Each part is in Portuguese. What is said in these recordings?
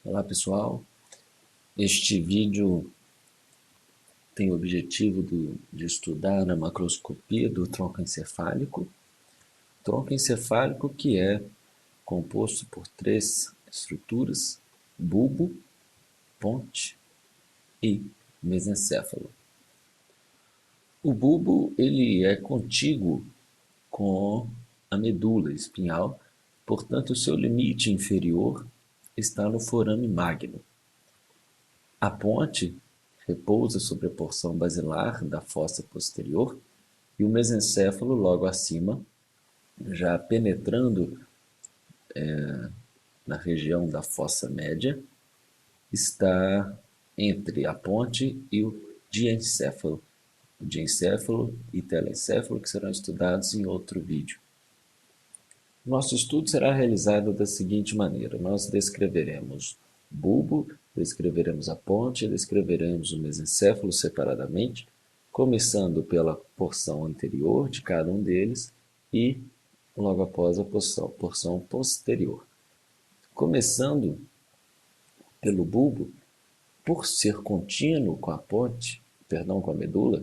Olá pessoal, este vídeo tem o objetivo de estudar a macroscopia do tronco encefálico que é composto por três estruturas: bulbo, ponte e mesencéfalo. O bulbo ele é contíguo com a medula espinhal, portanto seu limite inferior está no forame magno. A ponte repousa sobre a porção basilar da fossa posterior e o mesencéfalo logo acima, já penetrando na região da fossa média, está entre a ponte e o diencéfalo. O diencéfalo e telencéfalo que serão estudados em outro vídeo. Nosso estudo será realizado da seguinte maneira: nós descreveremos o bulbo, descreveremos a ponte, descreveremos o mesencéfalo separadamente, começando pela porção anterior de cada um deles e logo após a porção posterior. Começando pelo bulbo, por ser contínuo com a ponte, com a medula,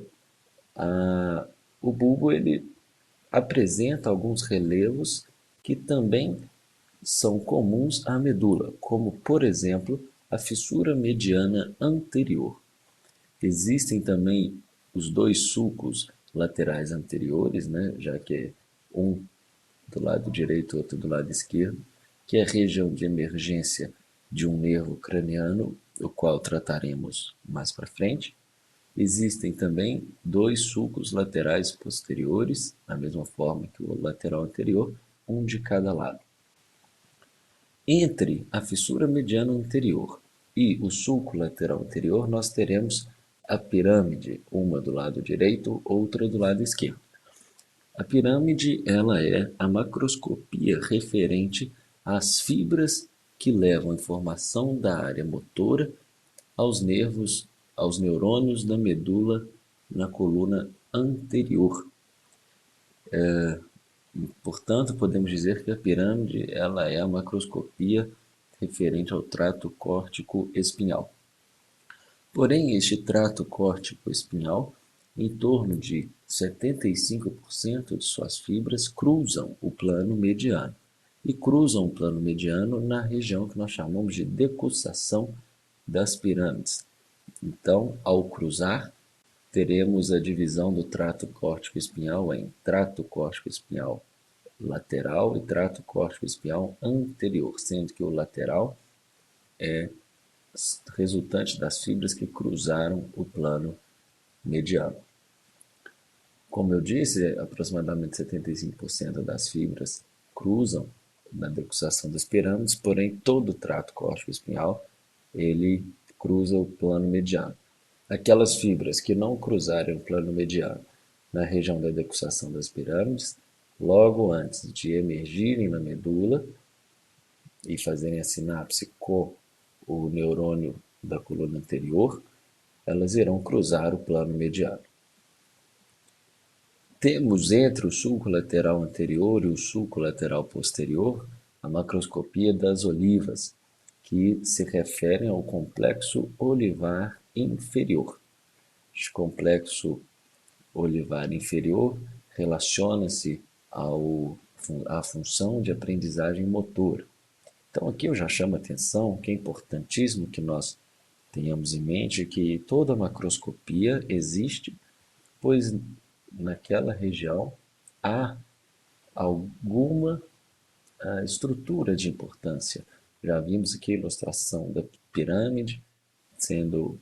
o bulbo ele apresenta alguns relevos que também são comuns à medula, como, por exemplo, a fissura mediana anterior. Existem também os dois sulcos laterais anteriores, já que um do lado direito e outro do lado esquerdo, que é a região de emergência de um nervo craniano, o qual trataremos mais para frente. Existem também dois sulcos laterais posteriores, da mesma forma que o lateral anterior, um de cada lado. Entre a fissura mediana anterior e o sulco lateral anterior, nós teremos a pirâmide, uma do lado direito, outra do lado esquerdo. A pirâmide ela é a macroscopia referente às fibras que levam a informação da área motora aos nervos, aos neurônios da medula na coluna anterior. Portanto, podemos dizer que a pirâmide ela é a macroscopia referente ao trato córtico-espinhal. Porém, este trato córtico-espinhal, em torno de 75% de suas fibras cruzam o plano mediano. E cruzam o plano mediano na região que nós chamamos de decussação das pirâmides. Então, ao cruzar, teremos a divisão do trato córtico-espinhal em trato córtico-espinhal lateral e trato córtico-espinhal anterior, sendo que o lateral é resultante das fibras que cruzaram o plano mediano. Como eu disse, aproximadamente 75% das fibras cruzam na decussação das pirâmides, porém todo o trato córtico-espinhal ele cruza o plano mediano. Aquelas fibras que não cruzarem o plano mediano na região da decussação das pirâmides, logo antes de emergirem na medula e fazerem a sinapse com o neurônio da coluna anterior, elas irão cruzar o plano mediano. Temos entre o sulco lateral anterior e o sulco lateral posterior a macroscopia das olivas, que se referem ao complexo olivar inferior. Este complexo olivar inferior relaciona-se à função de aprendizagem motora. Então aqui eu já chamo a atenção que é importantíssimo que nós tenhamos em mente que toda macroscopia existe, pois naquela região há alguma estrutura de importância. Já vimos aqui a ilustração da pirâmide, sendo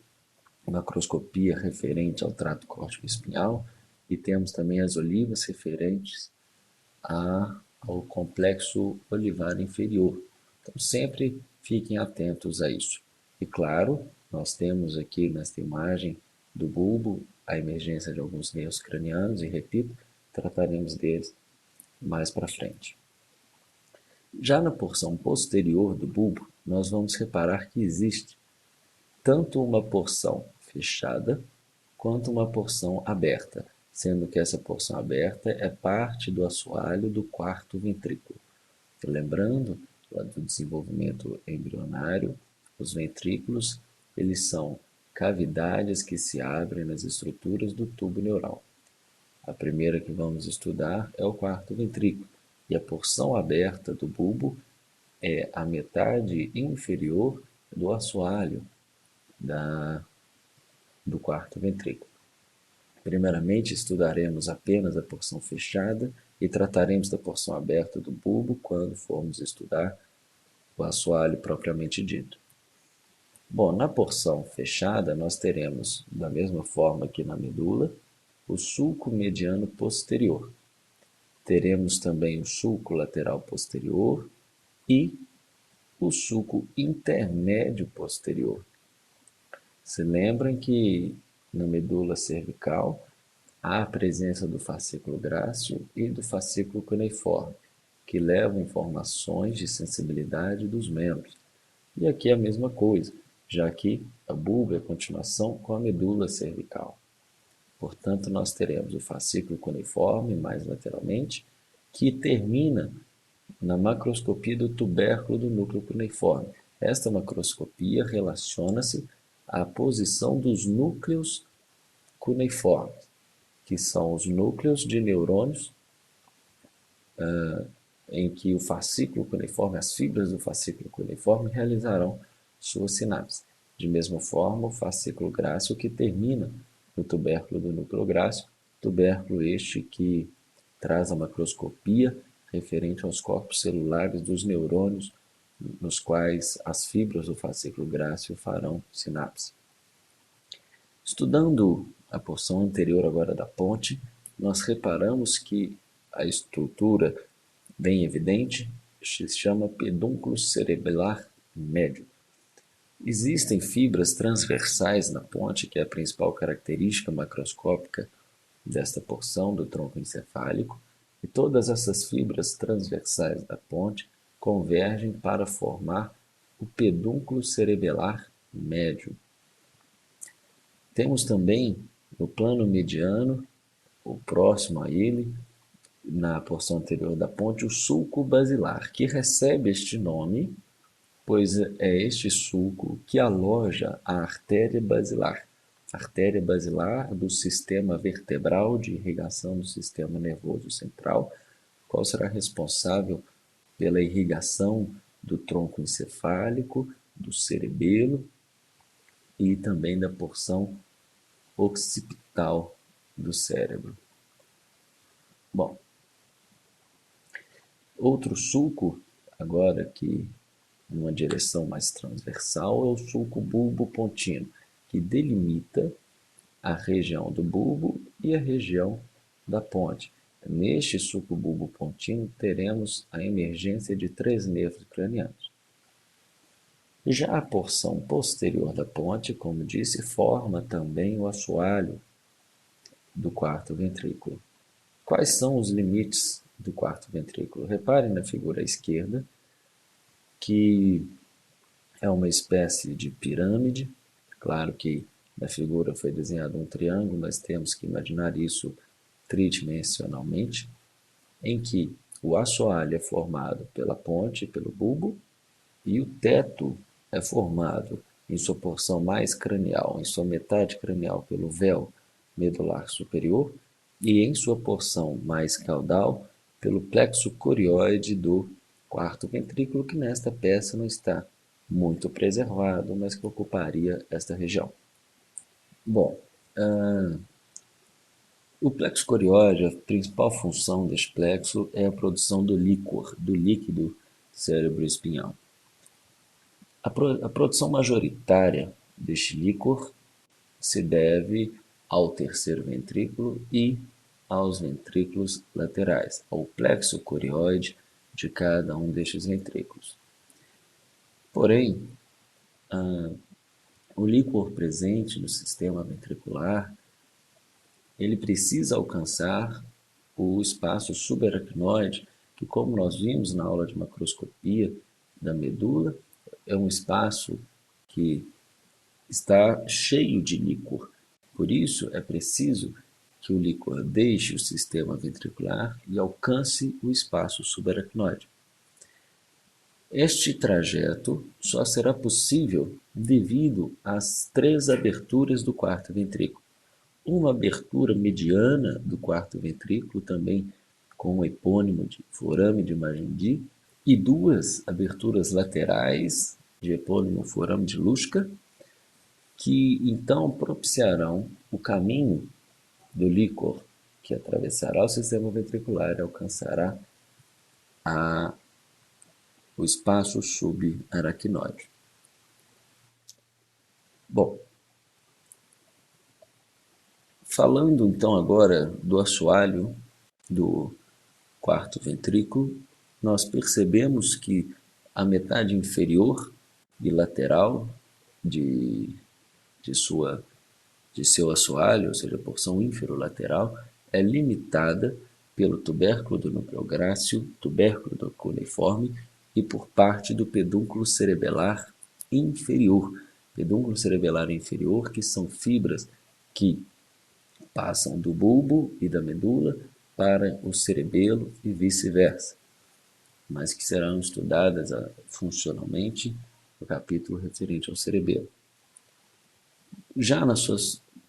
macroscopia referente ao trato córtico-espinhal, e temos também as olivas referentes ao complexo olivar inferior. Então sempre fiquem atentos a isso. E claro, nós temos aqui nesta imagem do bulbo a emergência de alguns nervos cranianos, e repito, trataremos deles mais para frente. Já na porção posterior do bulbo, nós vamos reparar que existe tanto uma porção fechada quanto uma porção aberta, sendo que essa porção aberta é parte do assoalho do quarto ventrículo. Lembrando lá do desenvolvimento embrionário, Os ventrículos, eles são cavidades que se abrem nas estruturas do tubo neural. A primeira que vamos estudar é o quarto ventrículo, e a porção aberta do bulbo é a metade inferior do assoalho do quarto ventrículo. Primeiramente, estudaremos apenas a porção fechada e trataremos da porção aberta do bulbo quando formos estudar o assoalho propriamente dito. Bom, na porção fechada, nós teremos, da mesma forma que na medula, o sulco mediano posterior. Teremos também o sulco lateral posterior e o sulco intermédio posterior. Se lembrem que na medula cervical há a presença do fascículo grácil e do fascículo cuneiforme, que levam informações de sensibilidade dos membros. E aqui é a mesma coisa, já que a bulba é a continuação com a medula cervical. Portanto, nós teremos o fascículo cuneiforme mais lateralmente, que termina na macroscopia do tubérculo do núcleo cuneiforme. Esta macroscopia relaciona-se à posição dos núcleos cuneiformes, que são os núcleos de neurônios em que o fascículo cuneiforme, as fibras do fascículo cuneiforme realizarão suas sinapses. De mesma forma, o fascículo grácil que termina no tubérculo do núcleo grácil, tubérculo este que traz a macroscopia referente aos corpos celulares dos neurônios, nos quais as fibras do fascículo grácil farão sinapse. Estudando a porção anterior agora da ponte, nós reparamos que a estrutura bem evidente se chama pedúnculo cerebelar médio. Existem fibras transversais na ponte, que é a principal característica macroscópica desta porção do tronco encefálico, e todas essas fibras transversais da ponte convergem para formar o pedúnculo cerebelar médio. Temos também no plano mediano, ou próximo a ele, na porção anterior da ponte, o sulco basilar, que recebe este nome, pois é este sulco que aloja a artéria basilar do sistema vertebral de irrigação do sistema nervoso central, qual será responsável pela irrigação do tronco encefálico, do cerebelo e também da porção occipital do cérebro. Bom, outro sulco, agora que numa direção mais transversal, é o sulco bulbo-pontino, que delimita a região do bulbo e a região da ponte. Neste sulco bulbo-pontino teremos a emergência de 3 nervos cranianos. Já a porção posterior da ponte, como disse, forma também o assoalho do quarto ventrículo. Quais são os limites do quarto ventrículo? Reparem na figura à esquerda, que é uma espécie de pirâmide. Claro que na figura foi desenhado um triângulo, mas temos que imaginar isso tridimensionalmente, em que o assoalho é formado pela ponte, pelo bulbo, e o teto é formado em sua porção mais cranial, em sua metade cranial, pelo véu medular superior, e em sua porção mais caudal, pelo plexo corioide do quarto ventrículo, que nesta peça não está muito preservado, mas que ocuparia esta região. Bom, o plexo corioide, a principal função deste plexo é a produção do líquor, do líquido cérebro-espinhal. A produção majoritária deste líquor se deve ao terceiro ventrículo e aos ventrículos laterais, ao plexo corioide de cada um destes ventrículos. Porém, o líquor presente no sistema ventricular, ele precisa alcançar o espaço subaracnoide, que, como nós vimos na aula de macroscopia da medula, é um espaço que está cheio de líquor. Por isso, é preciso que o líquor deixe o sistema ventricular e alcance o espaço subaracnoide. Este trajeto só será possível devido às três aberturas do quarto ventrículo. Uma abertura mediana do quarto ventrículo, também com o epônimo de forame de Magendie, e duas aberturas laterais, de epônimo forame de Luschka, que então propiciarão o caminho do líquor, que atravessará o sistema ventricular e alcançará a, o espaço subaracnoide. Bom, falando então agora do assoalho do quarto ventrículo, nós percebemos que a metade inferior e lateral de, de, sua, de seu assoalho, ou seja, a porção inferolateral, é limitada pelo tubérculo do núcleo grácil, tubérculo do cuneiforme e por parte do pedúnculo cerebelar inferior. Pedúnculo cerebelar inferior, que são fibras que passam do bulbo e da medula para o cerebelo e vice-versa, mas que serão estudadas funcionalmente no capítulo referente ao cerebelo. Já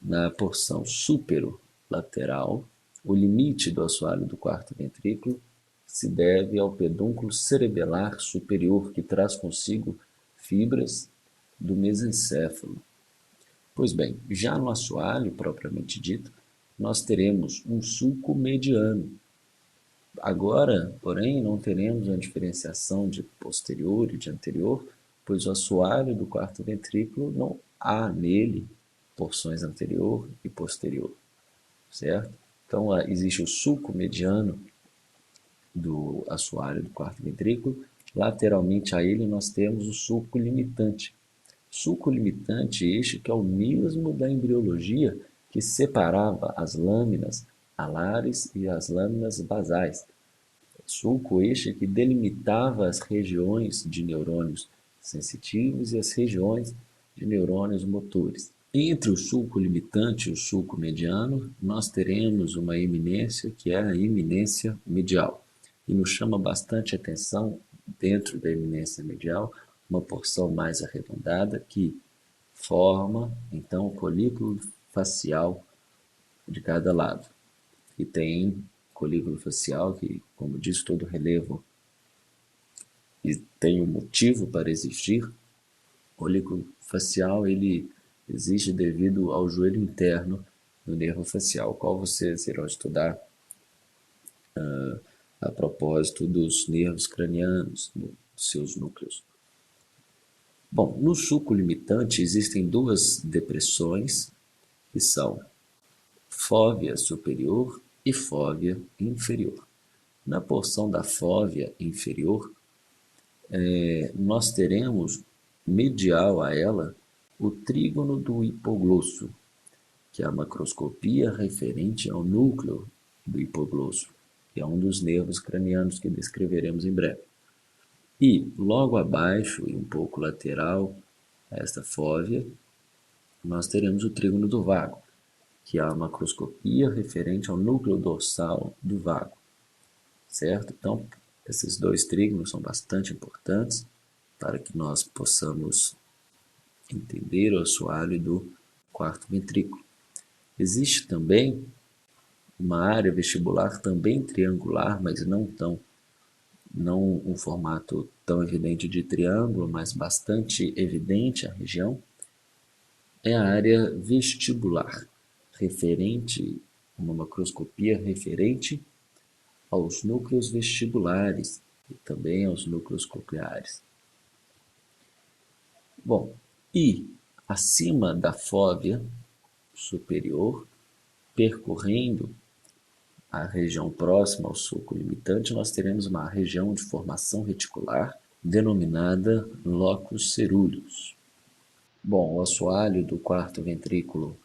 na porção superolateral, o limite do assoalho do quarto ventrículo se deve ao pedúnculo cerebelar superior, que traz consigo fibras do mesencéfalo. Pois bem, já no assoalho propriamente dito, nós teremos um sulco mediano. Agora, porém, não teremos a diferenciação de posterior e de anterior, pois o assoalho do quarto ventrículo não há nele porções anterior e posterior, certo? Então, existe o sulco mediano do assoalho do quarto ventrículo. Lateralmente a ele nós temos o sulco limitante. Sulco limitante este que é o mesmo da embriologia que separava as lâminas alares e as lâminas basais. Sulco este que delimitava as regiões de neurônios sensitivos e as regiões de neurônios motores. Entre o sulco limitante e o sulco mediano, nós teremos uma eminência que é a eminência medial. E nos chama bastante atenção, dentro da eminência medial, uma porção mais arredondada que forma, então, o colículo facial de cada lado. E tem colículo facial que, como diz todo relevo, e tem um motivo para existir. O colículo facial ele existe devido ao joelho interno do nervo facial, qual vocês irão estudar a propósito dos nervos cranianos, dos seus núcleos. Bom, no sulco limitante existem duas depressões, que são fóvea superior e fóvea inferior. Na porção da fóvea inferior, nós teremos medial a ela o trígono do hipoglosso, que é a macroscopia referente ao núcleo do hipoglosso, que é um dos nervos cranianos que descreveremos em breve. E logo abaixo e um pouco lateral a esta fóvea, nós teremos o trígono do vago, que é a macroscopia referente ao núcleo dorsal do vago, certo? Então, esses dois trígonos são bastante importantes para que nós possamos entender o assoalho do quarto ventrículo. Existe também uma área vestibular também triangular, mas não um formato tão evidente de triângulo, mas bastante evidente a região, é a área vestibular, referente, uma macroscopia referente aos núcleos vestibulares e também aos núcleos cocleares. Bom, e acima da fóvea superior, percorrendo a região próxima ao sulco limitante, nós teremos uma região de formação reticular denominada locus cerúleus. Bom, o assoalho do quarto ventrículo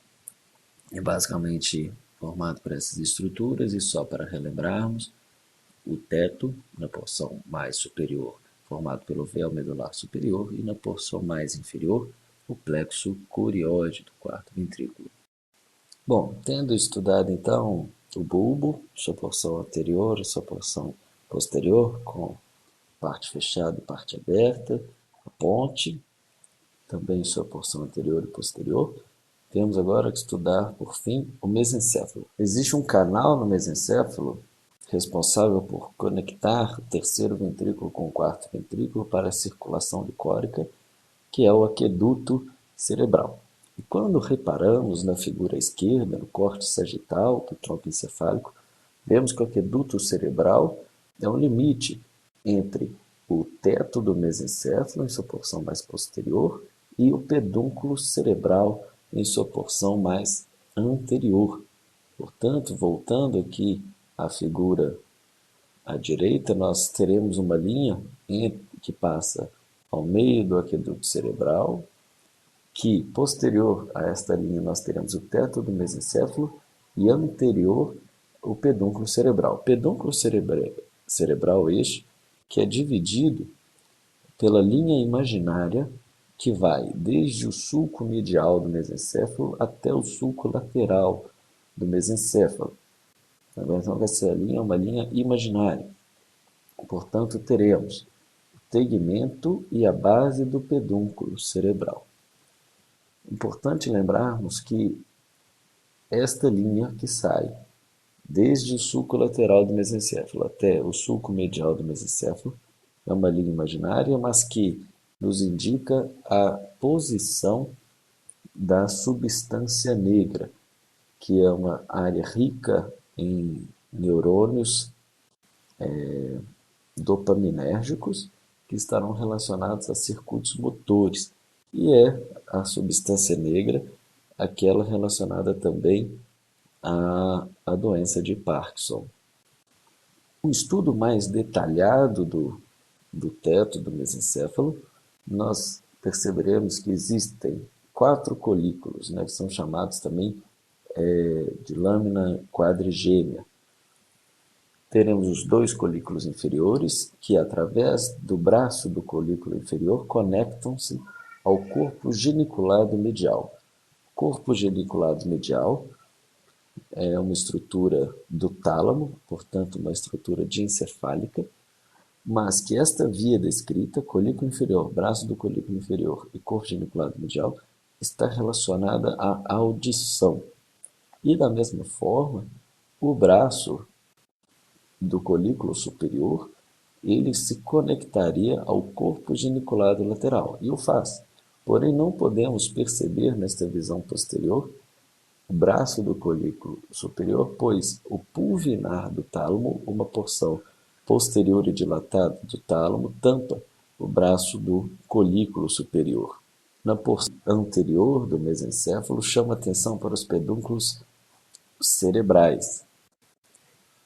é basicamente formado por essas estruturas e só para relembrarmos, o teto, na porção mais superior, formado pelo véu medular superior, e na porção mais inferior, o plexo corióide do quarto ventrículo. Bom, tendo estudado então o bulbo, sua porção anterior, sua porção posterior, com parte fechada e parte aberta, a ponte, também sua porção anterior e posterior. Temos agora que estudar, por fim, o mesencéfalo. Existe um canal no mesencéfalo responsável por conectar o terceiro ventrículo com o quarto ventrículo para a circulação licórica, que é o aqueduto cerebral. E quando reparamos na figura esquerda, no corte sagital do tronco encefálico, vemos que o aqueduto cerebral é um limite entre o teto do mesencéfalo, em sua porção mais posterior, e o pedúnculo cerebral, em sua porção mais anterior. Portanto, voltando aqui à figura à direita, nós teremos uma linha que passa ao meio do aqueduto cerebral, que posterior a esta linha nós teremos o teto do mesencéfalo e anterior o pedúnculo cerebral. Pedúnculo cerebral este que é dividido pela linha imaginária que vai desde o sulco medial do mesencéfalo até o sulco lateral do mesencéfalo. Então, essa linha é uma linha imaginária. Portanto, teremos o tegmento e a base do pedúnculo cerebral. Importante lembrarmos que esta linha que sai desde o sulco lateral do mesencéfalo até o sulco medial do mesencéfalo é uma linha imaginária, mas que nos indica a posição da substância negra, que é uma área rica em neurônios dopaminérgicos que estarão relacionados a circuitos motores, e é a substância negra aquela relacionada também à doença de Parkinson. Um estudo mais detalhado do teto do mesencéfalo, nós perceberemos que existem 4 colículos, né, que são chamados também de lâmina quadrigêmea. Teremos os 2 colículos inferiores, que através do braço do colículo inferior conectam-se ao corpo geniculado medial. Corpo geniculado medial é uma estrutura do tálamo, portanto uma estrutura diencefálica, mas que esta via descrita, colículo inferior, braço do colículo inferior e corpo geniculado medial, está relacionada à audição. E da mesma forma, o braço do colículo superior, ele se conectaria ao corpo geniculado lateral, e o faz. Porém, não podemos perceber nesta visão posterior o braço do colículo superior, pois o pulvinar do tálamo, uma porção posterior e dilatada do tálamo, tampa o braço do colículo superior. Na porção anterior do mesencéfalo, chama atenção para os pedúnculos cerebrais.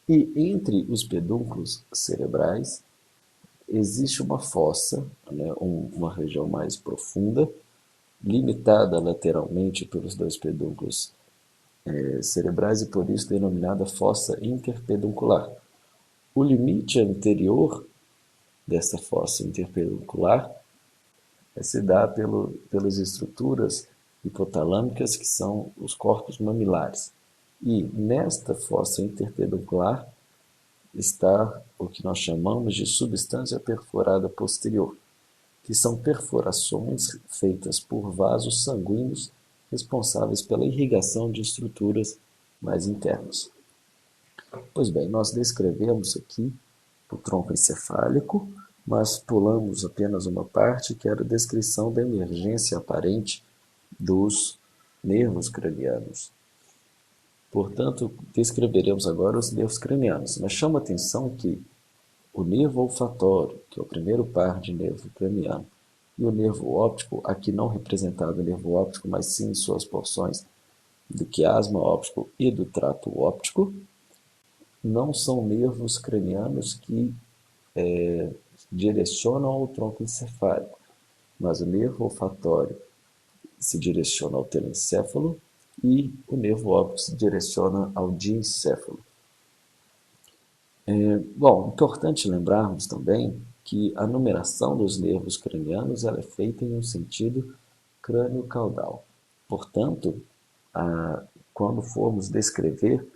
E entre os pedúnculos cerebrais existe uma fossa, né, uma região mais profunda, limitada lateralmente pelos 2 pedúnculos cerebrais e por isso denominada fossa interpeduncular. O limite anterior dessa fossa interpeduncular se dá pelas estruturas hipotalâmicas, que são os corpos mamilares. E nesta fossa interpeduncular está o que nós chamamos de substância perfurada posterior, que são perfurações feitas por vasos sanguíneos responsáveis pela irrigação de estruturas mais internas. Pois bem, nós descrevemos aqui o tronco encefálico, mas pulamos apenas uma parte, que era a descrição da emergência aparente dos nervos cranianos. Portanto, descreveremos agora os nervos cranianos, mas chama atenção que o nervo olfatório, que é o primeiro par de nervo craniano, e o nervo óptico, aqui não representado o nervo óptico, mas sim suas porções do quiasma óptico e do trato óptico, não são nervos cranianos que direcionam ao tronco encefálico, mas o nervo olfatório se direciona ao telencéfalo e o nervo óptico se direciona ao diencéfalo. Bom, importante lembrarmos também que a numeração dos nervos cranianos ela é feita em um sentido crânio-caudal. Portanto, quando formos descrever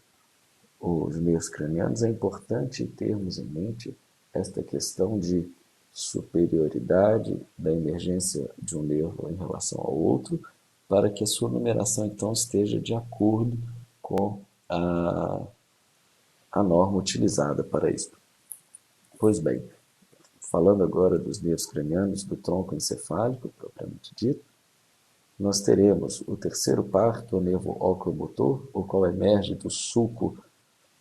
os nervos cranianos, é importante termos em mente esta questão de superioridade da emergência de um nervo em relação ao outro, para que a sua numeração então esteja de acordo com a norma utilizada para isso. Pois bem, falando agora dos nervos cranianos do tronco encefálico, propriamente dito, nós teremos o terceiro par, que é o nervo oculomotor, o qual emerge do sulco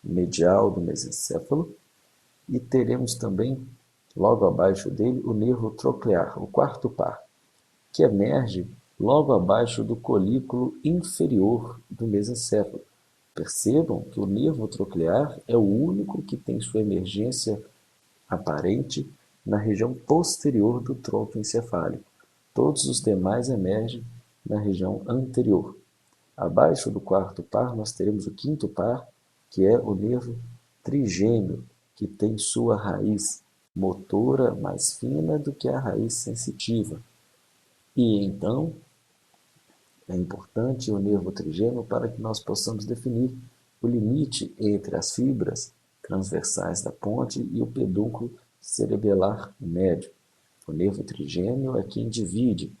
medial do mesencéfalo, e teremos também, logo abaixo dele, o nervo troclear, o quarto par, que emerge logo abaixo do colículo inferior do mesencéfalo. Percebam que o nervo troclear é o único que tem sua emergência aparente na região posterior do tronco encefálico. Todos os demais emergem na região anterior. Abaixo do quarto par, nós teremos o quinto par, que é o nervo trigêmeo, que tem sua raiz motora mais fina do que a raiz sensitiva. E então, é importante o nervo trigêmeo para que nós possamos definir o limite entre as fibras transversais da ponte e o pedúnculo cerebelar médio. O nervo trigêmeo é quem divide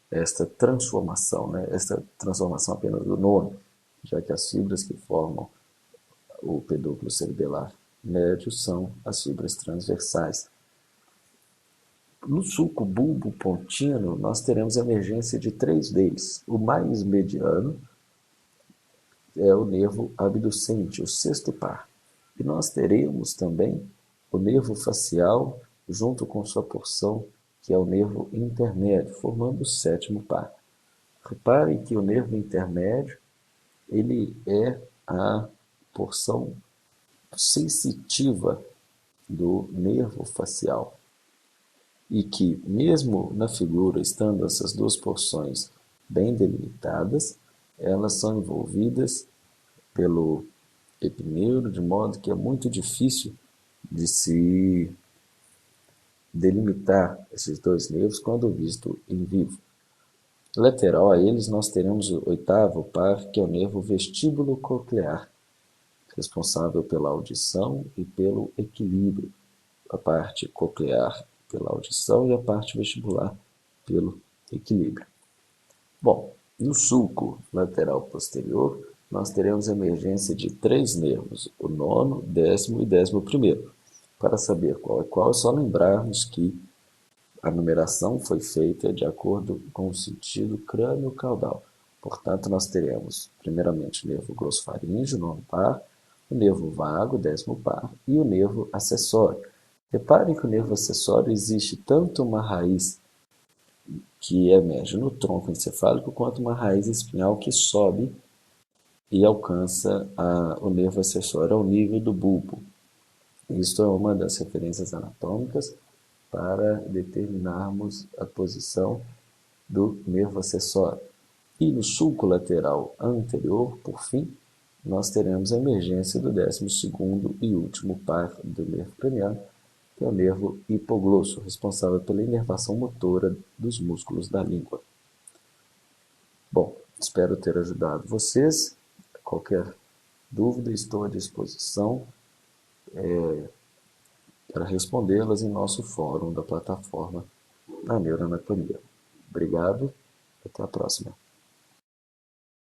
esta transformação, né? Esta transformação apenas do nome, já que as fibras que formam o pedúnculo cerebelar médio são as fibras transversais. No sulco bulbo-pontino, nós teremos a emergência de três deles. O mais mediano é o nervo abducente, o sexto par. E nós teremos também o nervo facial, junto com sua porção, que é o nervo intermédio, formando o sétimo par. Reparem que o nervo intermédio, ele é a porção sensitiva do nervo facial. E que, mesmo na figura, estando essas duas porções bem delimitadas, elas são envolvidas pelo epineuro, de modo que é muito difícil de se delimitar esses dois nervos quando visto em vivo. Lateral a eles, nós teremos o oitavo par, que é o nervo vestíbulo coclear, responsável pela audição e pelo equilíbrio. A parte coclear pela audição e a parte vestibular pelo equilíbrio. Bom, no sulco lateral posterior, nós teremos a emergência de três nervos, o nono, décimo e 11º. Para saber qual é qual, é só lembrarmos que a numeração foi feita de acordo com o sentido crânio-caudal. Portanto, nós teremos, primeiramente, o nervo grossofaríngeo, nono par, o nervo vago, 10º par, e o nervo acessório. Reparem que o nervo acessório existe tanto uma raiz que emerge no tronco encefálico, quanto uma raiz espinhal que sobe e alcança o nervo acessório ao nível do bulbo. Isto é uma das referências anatômicas para determinarmos a posição do nervo acessório. E no sulco lateral anterior, por fim, nós teremos a emergência do 12º e último par do nervo craniano, que é o nervo hipoglosso, responsável pela inervação motora dos músculos da língua. Bom, espero ter ajudado vocês. Qualquer dúvida, estou à disposição para respondê-las em nosso fórum da plataforma da Neuroanatomia. Obrigado, até a próxima.